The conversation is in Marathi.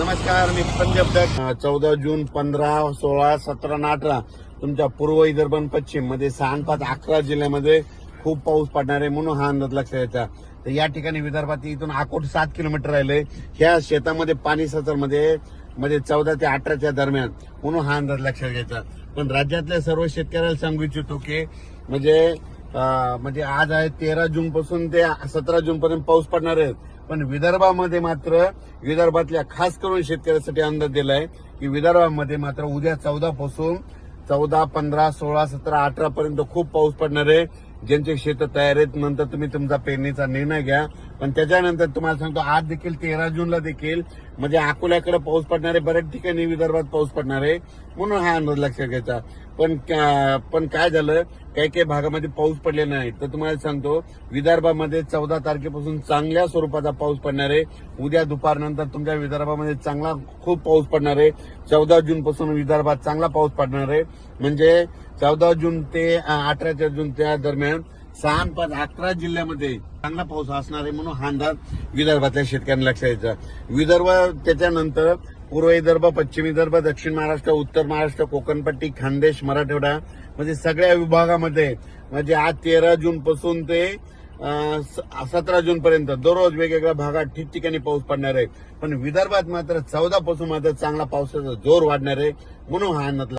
नमस्कार, मी पंजाब दत्त. 14 जून 15, 16, 17 आणि 18 तुमच्या पूर्व विदर्भ आणि पश्चिम मध्ये 6, 5, 11 जिल्ह्यामध्ये खूप पाऊस पडणार आहे म्हणून हा अंदाज लक्षात घ्यायचा. तर या ठिकाणी विदर्भात इथून अकोट 7 किलोमीटर राहिले. ह्या शेतामध्ये पाणी सचरमध्ये म्हणजे 14 ते 18च्या दरम्यान म्हणून हा अंदाज लक्षात घ्यायचा. पण राज्यातल्या सर्व शेतकऱ्याला सांगू इच्छितो की म्हणजे आज आहे 13 जून पासून ते 17 जून पर्यंत पाऊस पडणार आहे. पण विदर्भामध्ये मात्र विदर्भातल्या खास करून शेतकऱ्यांसाठी अंदाज दिलाय की विदर्भामध्ये मात्र उद्या 14 पासून 14, 15, 16, 17, 18 पर्यंत खूप पाऊस पडणार आहे. ज्यांचे शेत तयार आहेत नंतर तुम्ही तुमचा पेरणीचा निर्णय घ्या. पण त्याच्यानंतर तुम्हाला सांगतो आज देखील 13 जूनला देखील म्हणजे अकोल्याकडे पाऊस पडणार आहे, बऱ्याच ठिकाणी विदर्भात पाऊस पडणार आहे म्हणून हा अंदाज लक्षात घ्यायचा. पण काय झालं, काही काही भागामध्ये पाऊस पडलेला नाही. तर तुम्हाला सांगतो विदर्भामध्ये 14 तारखेपासून चांगल्या स्वरूपाचा पाऊस पडणार आहे. उद्या दुपारनंतर तुमच्या विदर्भामध्ये चांगला खूप पाऊस पडणार आहे. 14 जून पासून विदर्भात चांगला पाऊस पडणार आहे. म्हणजे 14 जून ते 18 जून त्या दरम्यान 6, 5, 11 जिल्ह्यामध्ये चांगला पाऊस असणार आहे म्हणून हा अंदाज विदर्भातल्या शेतकऱ्यांना लक्षात द्यायचा. विदर्भ त्याच्यानंतर पूर्व विदर्भ, पश्चिम विदर्भ, दक्षिण महाराष्ट्र, उत्तर महाराष्ट्र, कोकणपट्टी, खानदेश, मराठवाडा म्हणजे सगळ्या विभागामध्ये म्हणजे आज 13 जून पासून ते 17 जून पर्यंत दररोज वेगवेगळ्या भागात ठिकठिकाणी पाऊस पडणार आहे. पण विदर्भात मात्र 14 पासून मात्र चांगला पावसाचा जोर वाढणार आहे म्हणून हा अंदाज